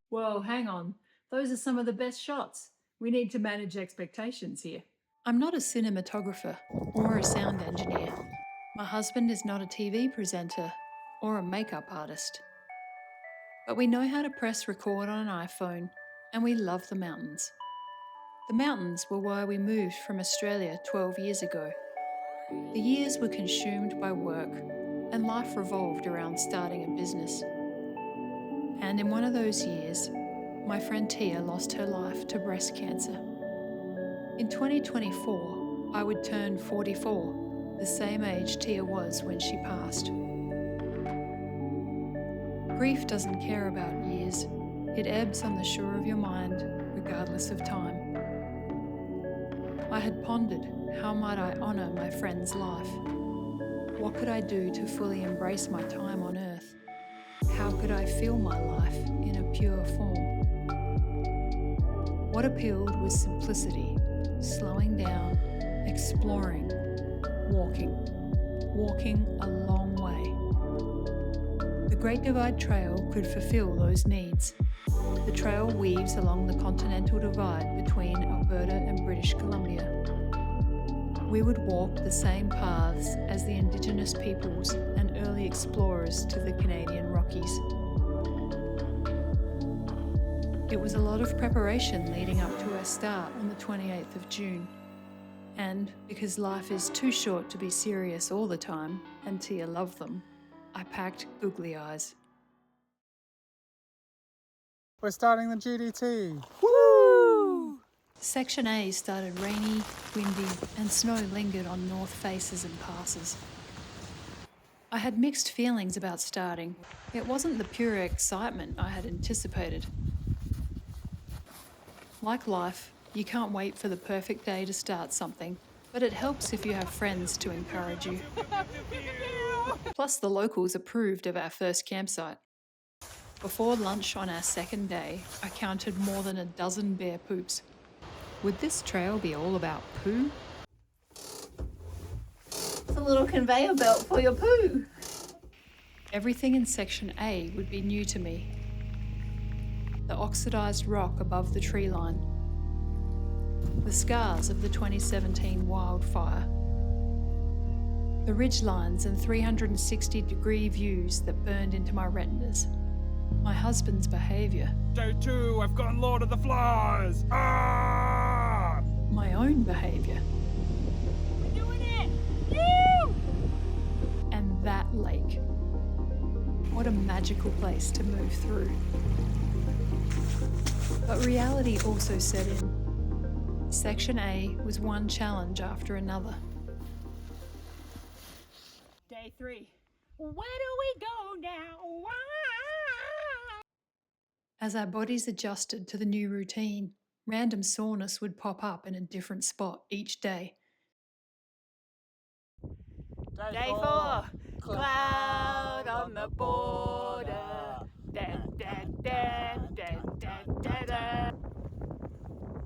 Whoa, hang on. Those are some of the best shots. We need to manage expectations here. I'm not a cinematographer or a sound engineer. My husband is not a TV presenter or a makeup artist. But we know how to press record on an iPhone, and we love the mountains. The mountains were why we moved from Australia 12 years ago. The years were consumed by work, and life revolved around starting a business. And in one of those years, my friend Tia lost her life to breast cancer. In 2024, I would turn 44, the same age Tia was when she passed. Grief doesn't care about years. It ebbs on the shore of your mind, regardless of time. I had pondered, how might I honour my friend's life? What could I do to fully embrace my time on earth? How could I feel my life in a pure form? What appealed was simplicity, slowing down, exploring, walking a long way. The Great Divide Trail could fulfill those needs. The trail weaves along the Continental Divide between Alberta and British Columbia. We would walk the same paths as the Indigenous peoples and early explorers to the Canadian Rockies. It was a lot of preparation leading up to our start on the 28th of June. And because life is too short to be serious all the time, and Tia loved them, I packed googly eyes. We're starting the GDT. Woo! Section A started rainy, windy, and snow lingered on north faces and passes. I had mixed feelings about starting. It wasn't the pure excitement I had anticipated. Like life, you can't wait for the perfect day to start something, but it helps if you have friends to encourage you. Plus, the locals approved of our first campsite. Before lunch on our second day, I counted more than a dozen bear poops. Would this trail be all about poo? It's a little conveyor belt for your poo. Everything in Section A would be new to me. The oxidised rock above the tree line. The scars of the 2017 wildfire. The ridgelines and 360-degree views that burned into my retinas. My husband's behaviour. Day 2, I've gotten Lord of the Flies! Ah! My own behaviour. We're doing it! Woo! And that lake. What a magical place to move through. But reality also set in. Section A was one challenge after another. Day 3. Where do we go now? As our bodies adjusted to the new routine, random soreness would pop up in a different spot each day. Day 4. Cloud on the border. Da, da, da, da, da, da, da.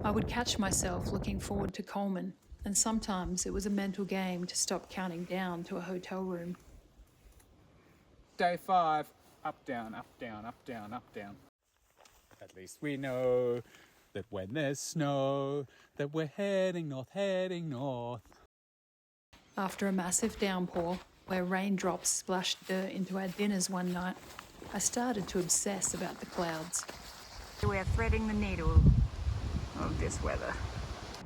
I would catch myself looking forward to Coleman, and sometimes it was a mental game to stop counting down to a hotel room. Day 5, up, down, up, down, up, down, up, down. At least we know that when there's snow, that we're heading north. After a massive downpour, where raindrops splashed dirt into our dinners one night, I started to obsess about the clouds. We're threading the needle of this weather.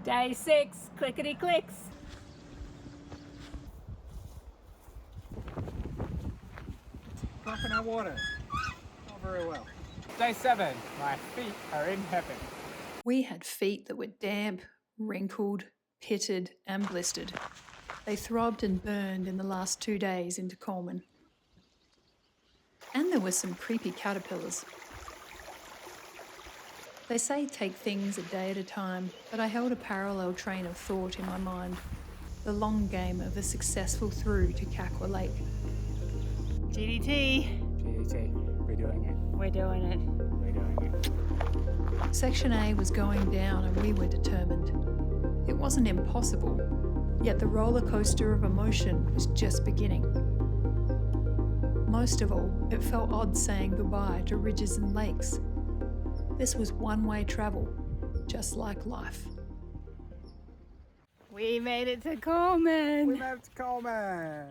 Day 6, clickety clicks. Pumping our water. Not very well. Day 7, my feet are in heaven. We had feet that were damp, wrinkled, pitted, and blistered. They throbbed and burned in the last 2 days into Coleman. And there were some creepy caterpillars. They say take things a day at a time, but I held a parallel train of thought in my mind. The long game of a successful through to Kakwa Lake. GDT. We're doing it. We're doing it. We're doing it. Section A was going down and we were determined. It wasn't impossible, yet the roller coaster of emotion was just beginning. Most of all, it felt odd saying goodbye to ridges and lakes. This was one-way travel, just like life. We made it to Coleman. We made it to Coleman.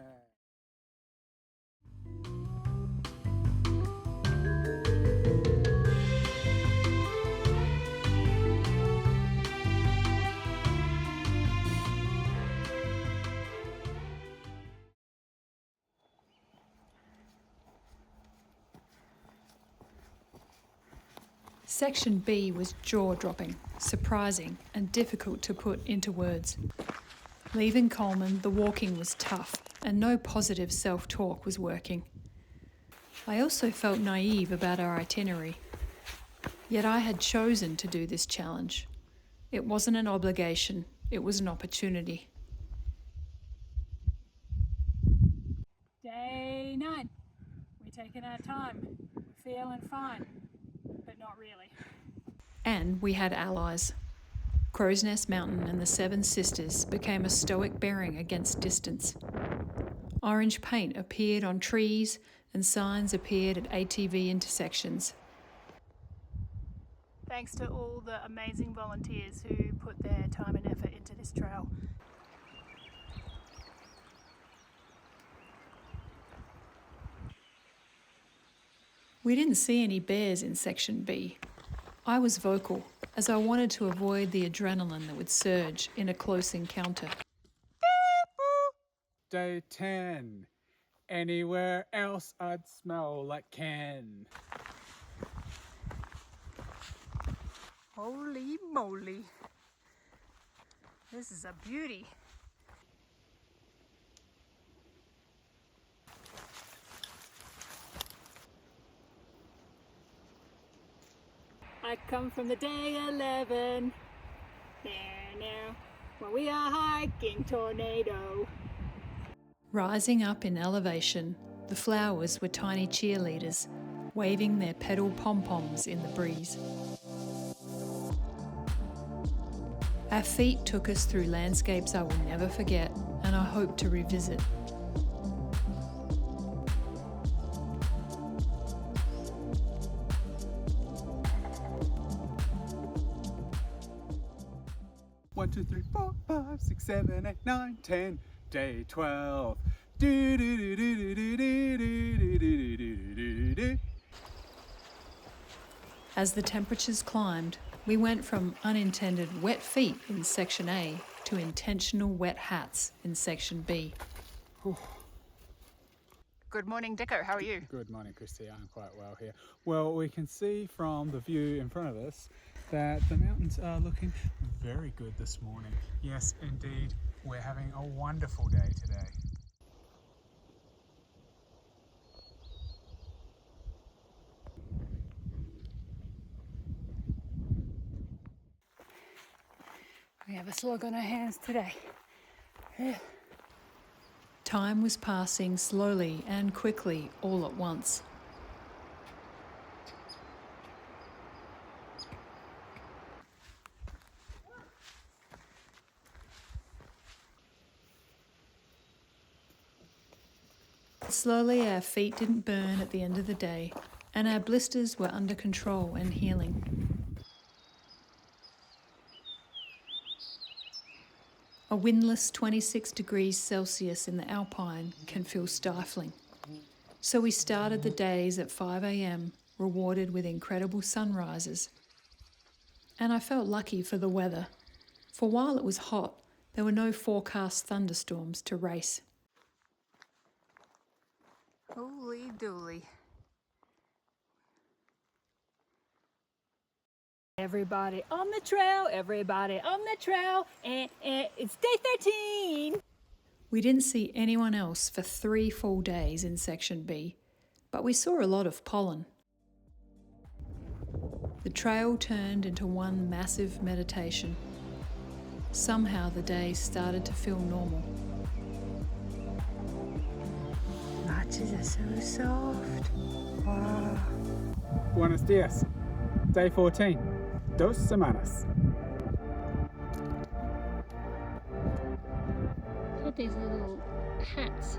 Section B was jaw-dropping, surprising, and difficult to put into words. Leaving Coleman, the walking was tough, and no positive self-talk was working. I also felt naive about our itinerary. Yet I had chosen to do this challenge. It wasn't an obligation, it was an opportunity. Day 9. We're taking our time. We're feeling fine, but not really. And we had allies. Crow's Nest Mountain and the Seven Sisters became a stoic bearing against distance. Orange paint appeared on trees and signs appeared at ATV intersections. Thanks to all the amazing volunteers who put their time and effort into this trail. We didn't see any bears in Section B. I was vocal, as I wanted to avoid the adrenaline that would surge in a close encounter. Day 10. Anywhere else I'd smell like Ken. Holy moly. This is a beauty. I come from the day 11. Now, when we are hiking Tornado. Rising up in elevation, the flowers were tiny cheerleaders, waving their petal pom-poms in the breeze. Our feet took us through landscapes I will never forget, and I hope to revisit. One, two, three, 4, 5, 6, 7, 8, 9, 10. Day 12. Do, do, do, do, do, do, do, do, do, do, do, do. As the temperatures climbed, we went from unintended wet feet in Section A to intentional wet hats in Section B. Good morning, Dicko. How are you? Good morning, Kristy. I'm quite well here. Well, we can see from the view in front of us that the mountains are looking very good this morning. Yes, indeed, we're having a wonderful day today. We have a slog on our hands today. Time was passing slowly and quickly all at once. Slowly, our feet didn't burn at the end of the day, and our blisters were under control and healing. A windless 26 degrees Celsius in the Alpine can feel stifling. So we started the days at 5 a.m, rewarded with incredible sunrises. And I felt lucky for the weather, for while it was hot, there were no forecast thunderstorms to race. Holy dooly. Everybody on the trail, everybody on the trail, and it's day 13. We didn't see anyone else for 3 full days in Section B, but we saw a lot of pollen. The trail turned into one massive meditation. Somehow the day started to feel normal. Matches are so soft. Wow. Buenos dias. Day 14. 2 semanas. Look at these little hats.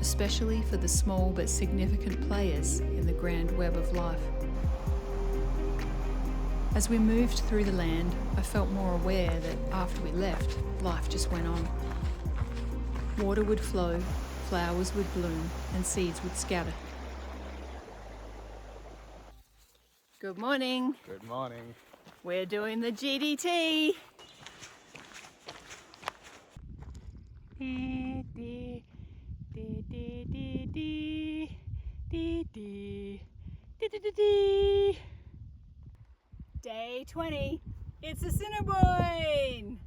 especially for the small but significant players in the grand web of life. As we moved through the land, I felt more aware that after we left, life just went on. Water would flow, flowers would bloom, and seeds would scatter. Good morning. Good morning. We're doing the GDT. Day 20. It's Assiniboine.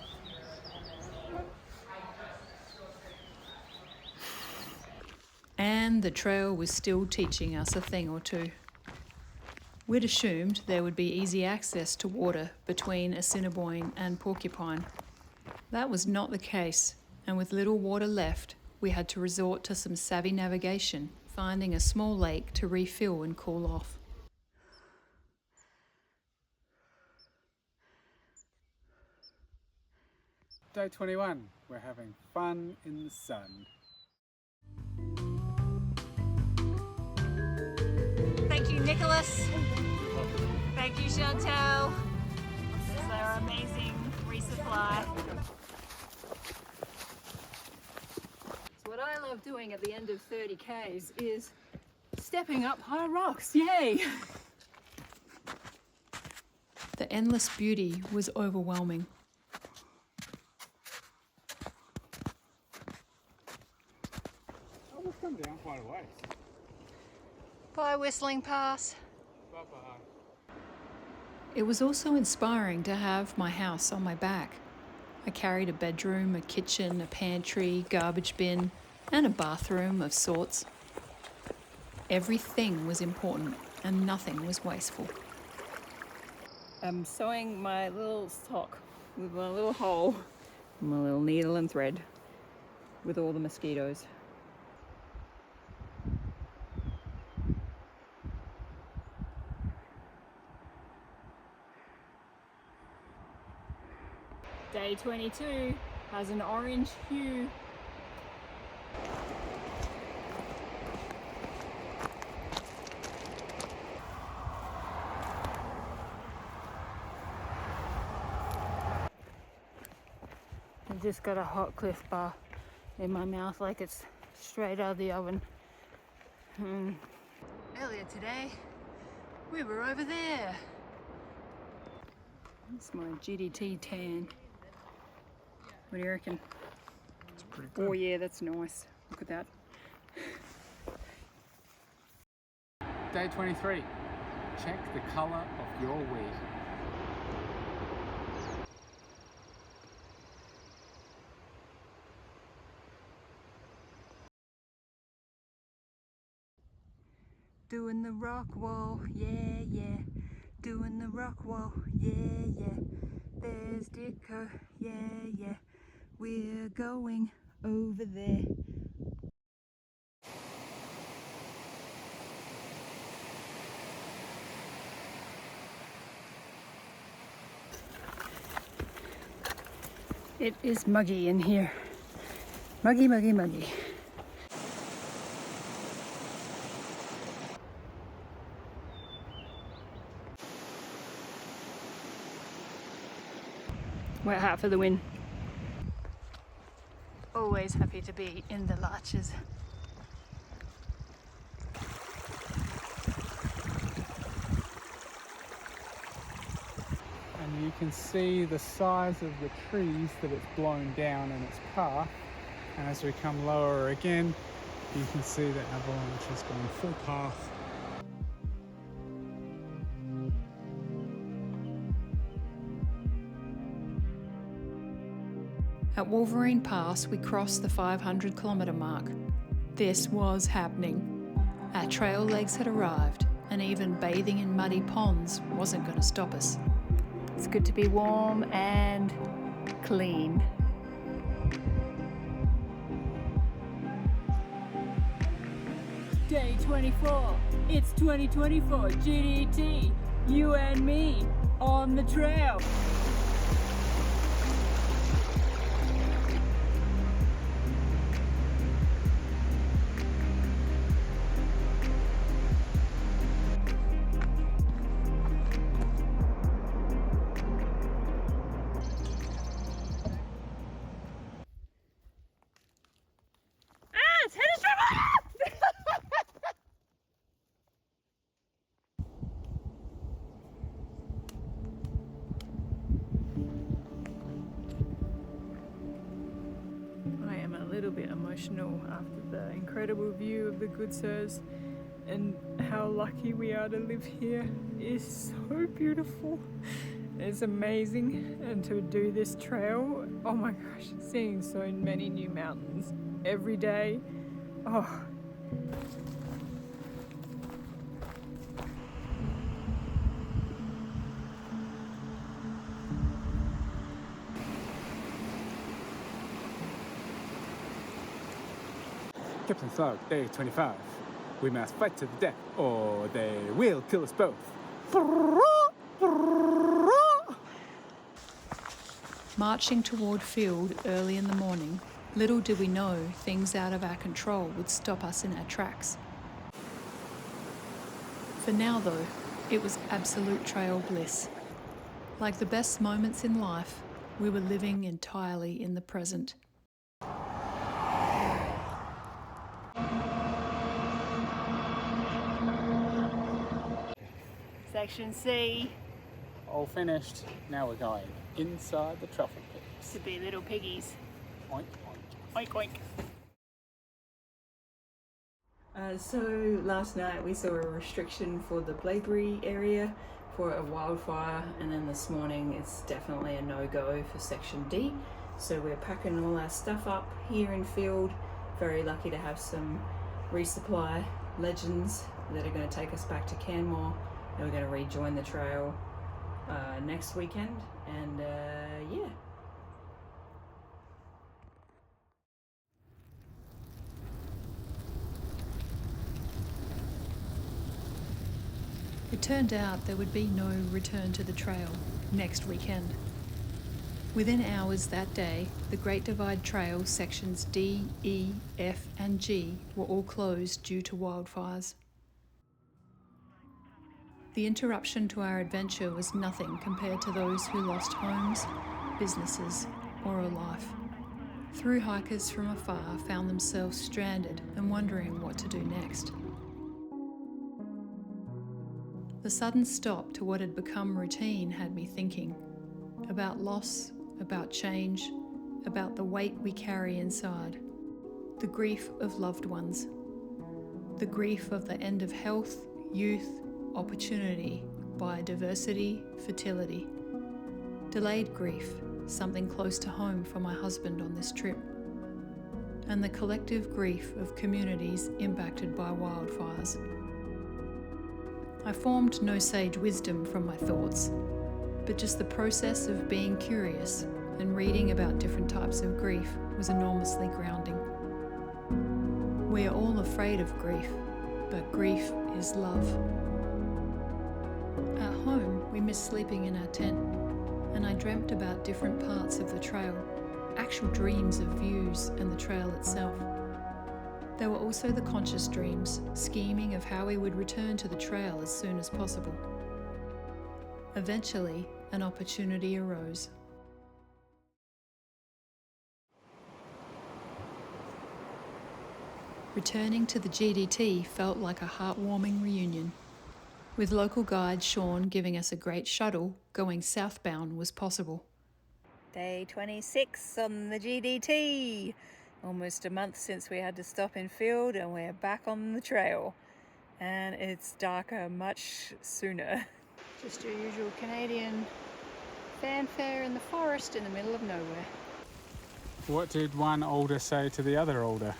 And the trail was still teaching us a thing or two. We'd assumed there would be easy access to water between Assiniboine and Porcupine. That was not the case, and with little water left, we had to resort to some savvy navigation, finding a small lake to refill and cool off. Day 21. We're having fun in the sun. Thank you, Nicholas. Thank you, Chantel. This is our amazing resupply. So what I love doing at the end of 30 Ks is stepping up high rocks. Yay! The endless beauty was overwhelming. Oh, we've come down quite a ways. Bye, Whistling Pass. Bye-bye. It was also inspiring to have my house on my back. I carried a bedroom, a kitchen, a pantry, garbage bin, and a bathroom of sorts. Everything was important and nothing was wasteful. I'm sewing my little sock with my little hole, my little needle and thread with all the mosquitoes. Day 22 has an orange hue. I've just got a hot Cliff Bar in my mouth like it's straight out of the oven. Earlier today, we were over there. That's my GDT tan. What do you reckon? It's pretty good. Oh yeah, that's nice. Look at that. Day 23. Check the colour of your weed. Doing the rock wall, yeah, yeah. Doing the rock wall, yeah, yeah. There's Ditko, yeah, yeah. We're going over there. It is muggy in here. Muggy, muggy, muggy. We're hot for the win. Always happy to be in the larches. And you can see the size of the trees that it's blown down in its path. And as we come lower again, you can see the avalanche has gone full path. At Wolverine Pass, we crossed the 500-kilometre mark. This was happening. Our trail legs had arrived, and even bathing in muddy ponds wasn't going to stop us. It's good to be warm and clean. Day 24. It's 2024 GDT. You and me on the trail. emotional after the incredible view of the Good Sirs and how lucky we are to live here. It's so beautiful. It's amazing. And to do this trail, oh my gosh, seeing so many new mountains every day. Oh. Captain Thug, day 25. We must fight to the death, or they will kill us both. Marching toward field early in the morning, little did we know things out of our control would stop us in our tracks. For now though, it was absolute trail bliss. Like the best moments in life, we were living entirely in the present. Section C. All finished. Now we're going inside the truffle pits. To be little piggies. Oink, oink. Oink oink. So last night we saw a restriction for the Blaeberry area for a wildfire, and then this morning it's definitely a no-go for section D. So we're packing all our stuff up here in field. Very lucky to have some resupply legends that are going to take us back to Canmore, and we're going to rejoin the trail next weekend, and yeah. It turned out there would be no return to the trail next weekend. Within hours that day, the Great Divide Trail sections D, E, F and G were all closed due to wildfires. The interruption to our adventure was nothing compared to those who lost homes, businesses or a life. Thru-hikers from afar found themselves stranded and wondering what to do next. The sudden stop to what had become routine had me thinking about loss, about change, about the weight we carry inside, the grief of loved ones, the grief of the end of health, youth, opportunity, biodiversity, fertility, delayed grief, something close to home for my husband on this trip, and the collective grief of communities impacted by wildfires. I formed no sage wisdom from my thoughts, but just the process of being curious and reading about different types of grief was enormously grounding. We are all afraid of grief, but grief is love. At home, we missed sleeping in our tent, and I dreamt about different parts of the trail, actual dreams of views and the trail itself. There were also the conscious dreams, scheming of how we would return to the trail as soon as possible. Eventually, an opportunity arose. Returning to the GDT felt like a heartwarming reunion. With local guide Sean giving us a great shuttle, going southbound was possible. Day 26 on the GDT. Almost a month since we had to stop in field, and we're back on the trail. And it's darker much sooner. Just your usual Canadian fanfare in the forest in the middle of nowhere. What did one older say to the other older?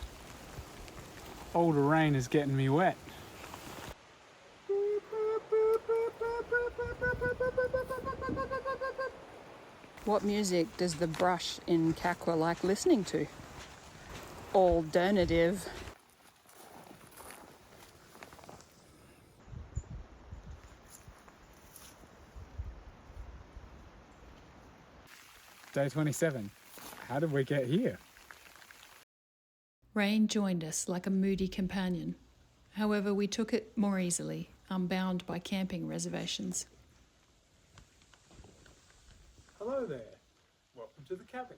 Older rain is getting me wet. What music does the brush in Kakwa like listening to? Alternative. Day 27. How did we get here? Rain joined us like a moody companion. However, we took it more easily, unbound by camping reservations. Hello there. Welcome to the cabin.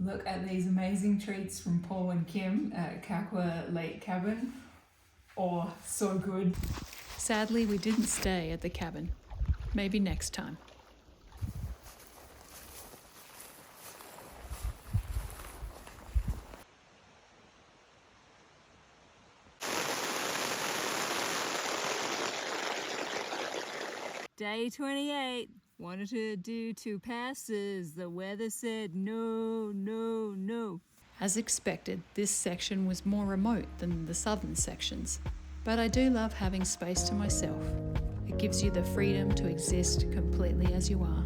Look at these amazing treats from Paul and Kim at Kakwa Lake Cabin. Oh, so good. Sadly, we didn't stay at the cabin. Maybe next time. Day 28. Wanted to do 2 passes. The weather said no, no, no. As expected, this section was more remote than the southern sections, but I do love having space to myself. It gives you the freedom to exist completely as you are.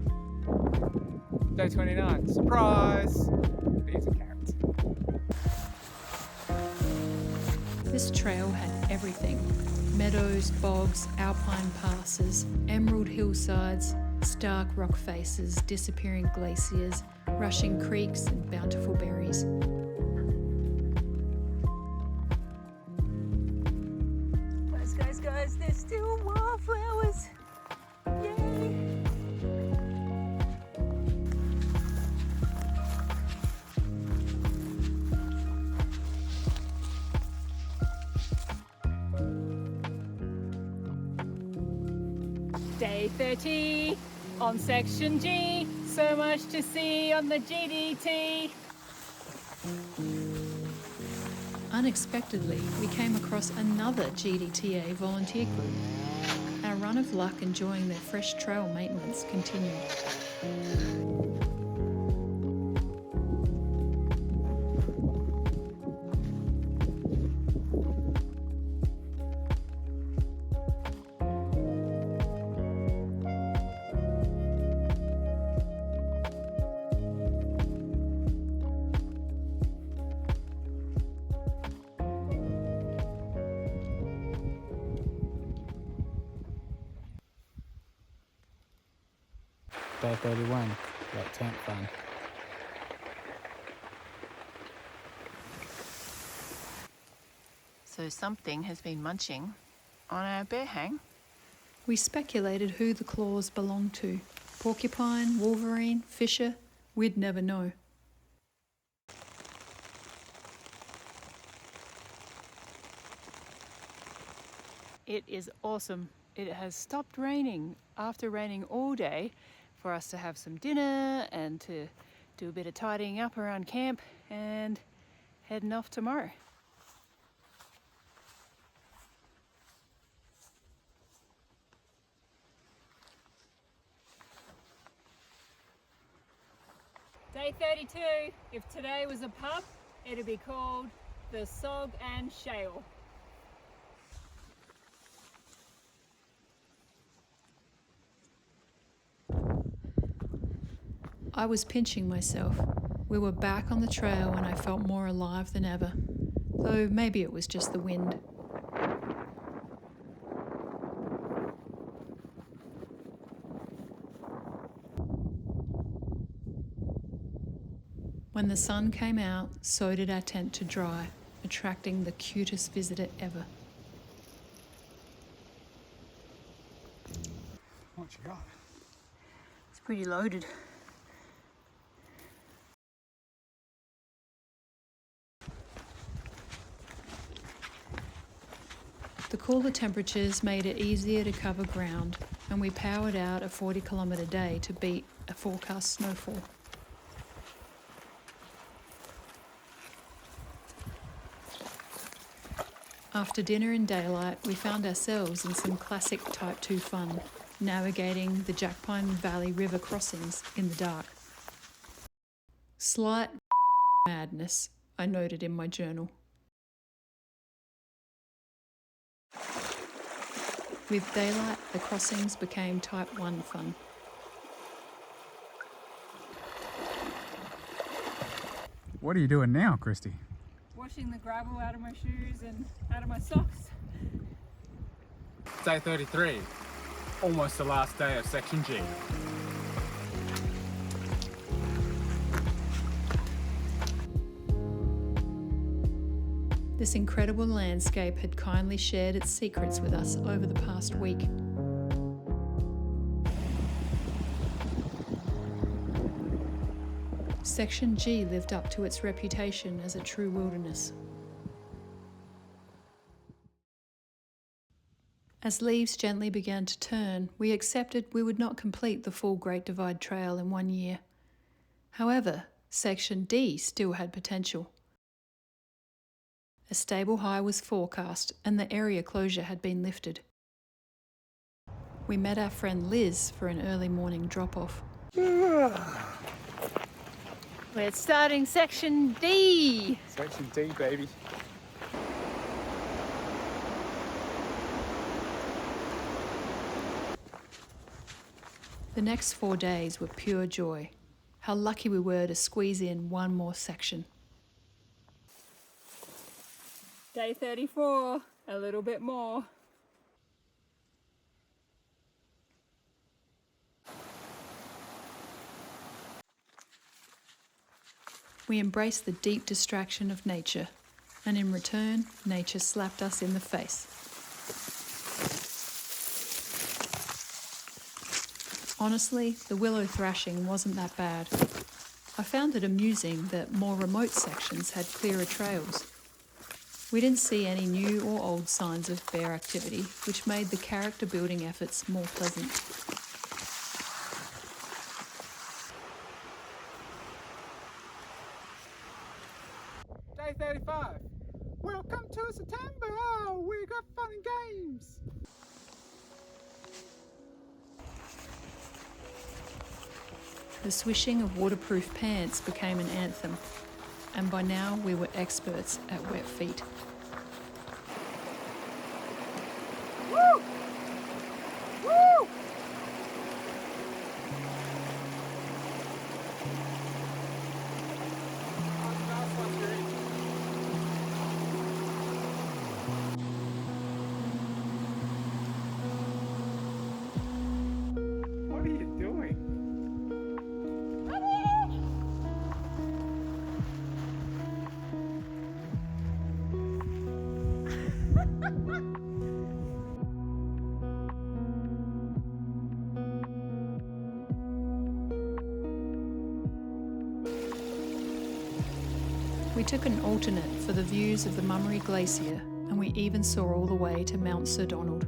Day 29. Surprise! Beans and carrots. This trail had everything: meadows, bogs, alpine passes, emerald hillsides, stark rock faces, disappearing glaciers, rushing creeks and bountiful berries. Guys, there's still wildflowers. Yay! Day 30 on section G. So much to see on the GDT. Unexpectedly, we came across another GDTA volunteer group. Our run of luck enjoying their fresh trail maintenance continued. Day 31. Got tent fun. So something has been munching on our bear hang. We speculated who the claws belonged to. Porcupine, wolverine, fisher, we'd never know. It is awesome. It has stopped raining after raining all day for us to have some dinner and to do a bit of tidying up around camp and heading off tomorrow. Day 32. If today was a pub, it'd be called the Sog and Shale. I was pinching myself. We were back on the trail and I felt more alive than ever, though maybe it was just the wind. When the sun came out, so did our tent to dry, attracting the cutest visitor ever. What you got? It's pretty loaded. The cooler temperatures made it easier to cover ground, and we powered out a 40-kilometre day to beat a forecast snowfall. After dinner and daylight, we found ourselves in some classic Type 2 fun, navigating the Jackpine Valley River crossings in the dark. Slight madness, I noted in my journal. With daylight, the crossings became Type 1 fun. What are you doing now, Kristy? Washing the gravel out of my shoes and out of my socks. Day 33. Almost the last day of section G. This incredible landscape had kindly shared its secrets with us over the past week. Section G lived up to its reputation as a true wilderness. As leaves gently began to turn, we accepted we would not complete the full Great Divide Trail in 1 year. However, Section D still had potential. A stable high was forecast and the area closure had been lifted. We met our friend Liz for an early morning drop-off. We're starting section D. Section D, baby. The next 4 days were pure joy. How lucky we were to squeeze in one more section. Day 34, a little bit more. We embraced the deep distraction of nature, and in return, nature slapped us in the face. Honestly, the willow thrashing wasn't that bad. I found it amusing that more remote sections had clearer trails. We didn't see any new or old signs of bear activity, which made the character building efforts more pleasant. Day 35. Welcome to September. Oh, we got fun and games. The swishing of waterproof pants became an anthem, and by now we were experts at wet feet. Woo! Woo! What are you doing? We took an alternate for the views of the Mummery Glacier, and we even saw all the way to Mount Sir Donald.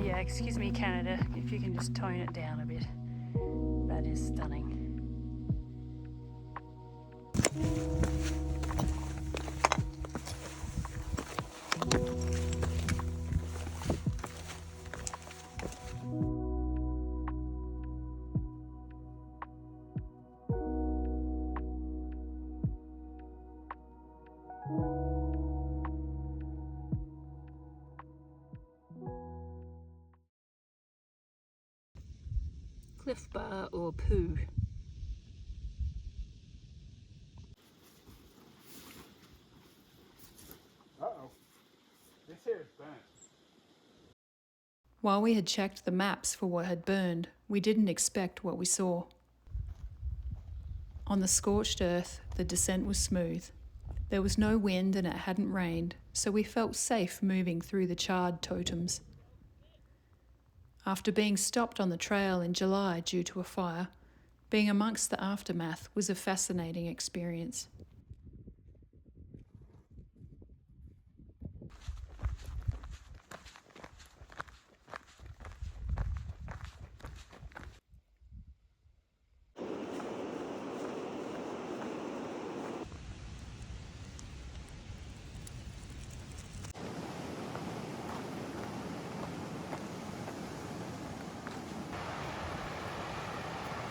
Yeah, excuse me, Canada, if you can just tone it down a bit. That is stunning. Cliff bar or poo? Uh-oh. This here is burnt. While we had checked the maps for what had burned, we didn't expect what we saw. On the scorched earth, the descent was smooth. There was no wind and it hadn't rained, so we felt safe moving through the charred totems. After being stopped on the trail in July due to a fire, being amongst the aftermath was a fascinating experience.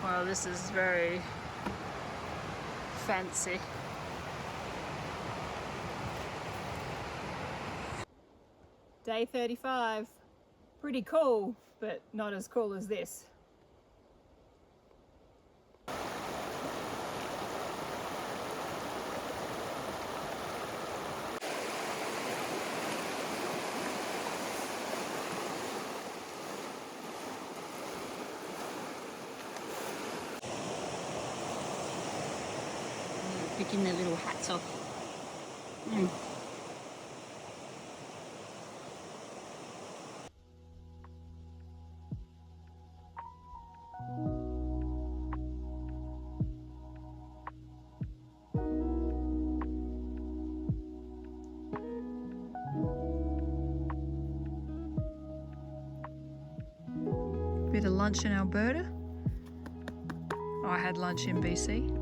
Well, this is very fancy. Day 35. Pretty cool, but not as cool as this. Picking their little hats off. Bit of lunch in Alberta. I had lunch in BC.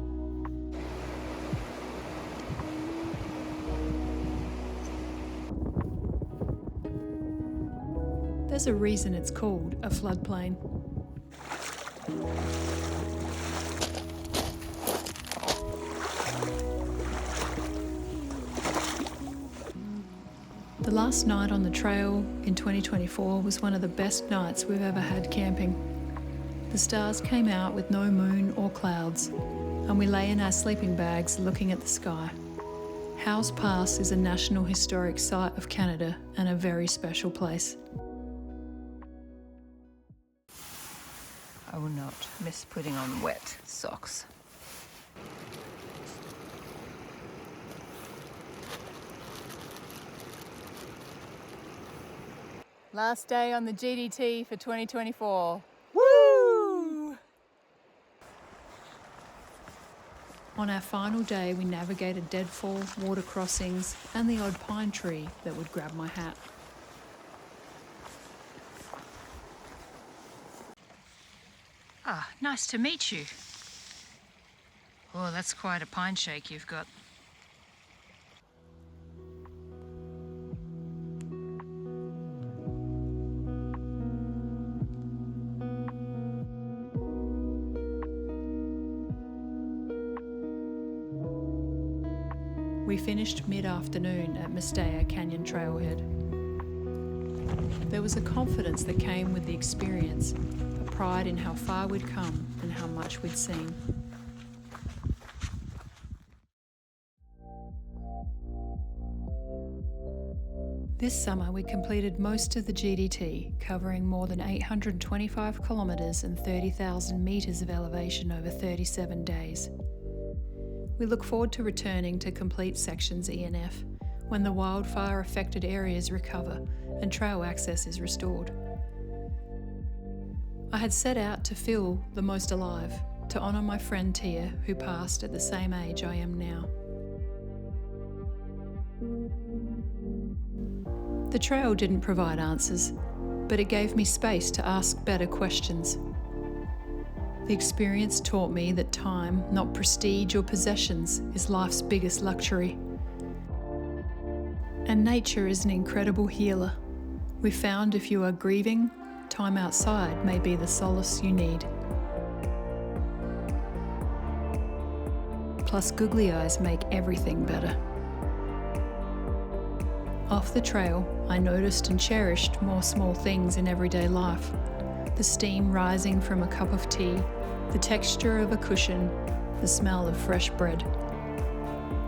There's a reason it's called a floodplain. The last night on the trail in 2024 was one of the best nights we've ever had camping. The stars came out with no moon or clouds, and we lay in our sleeping bags looking at the sky. Howes Pass is a National Historic Site of Canada and a very special place. I will not miss putting on wet socks. Last day on the GDT for 2024. Woo! On our final day, we navigated deadfall, water crossings, and the odd pine tree that would grab my hat. Ah, nice to meet you. Oh, that's quite a pine shake you've got. We finished mid-afternoon at Mistaya Canyon Trailhead. There was a confidence that came with the experience, a pride in how far we'd come and how much we'd seen. This summer we completed most of the GDT, covering more than 825 kilometres and 30,000 metres of elevation over 37 days. We look forward to returning to complete sections E and F when the wildfire-affected areas recover and trail access is restored. I had set out to feel the most alive, to honour my friend Tia, who passed at the same age I am now. The trail didn't provide answers, but it gave me space to ask better questions. The experience taught me that time, not prestige or possessions, is life's biggest luxury. And nature is an incredible healer. We found if you are grieving, time outside may be the solace you need. Plus, googly eyes make everything better. Off the trail, I noticed and cherished more small things in everyday life. The steam rising from a cup of tea, the texture of a cushion, the smell of fresh bread.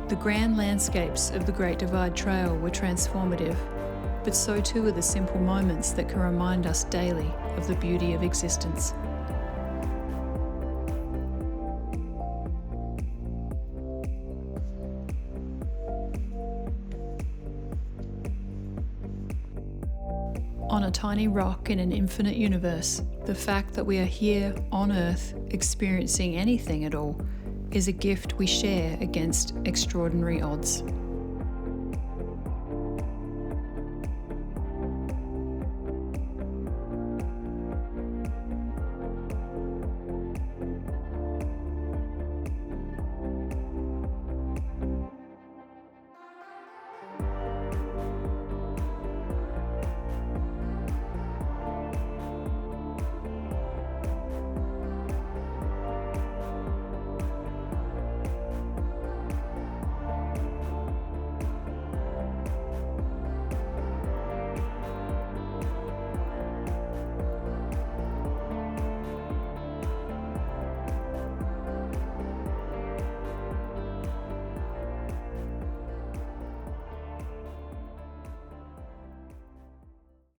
The grand landscapes of the Great Divide Trail were transformative, but so too are the simple moments that can remind us daily of the beauty of existence. On a tiny rock in an infinite universe, the fact that we are here on Earth experiencing anything at all is a gift we share against extraordinary odds.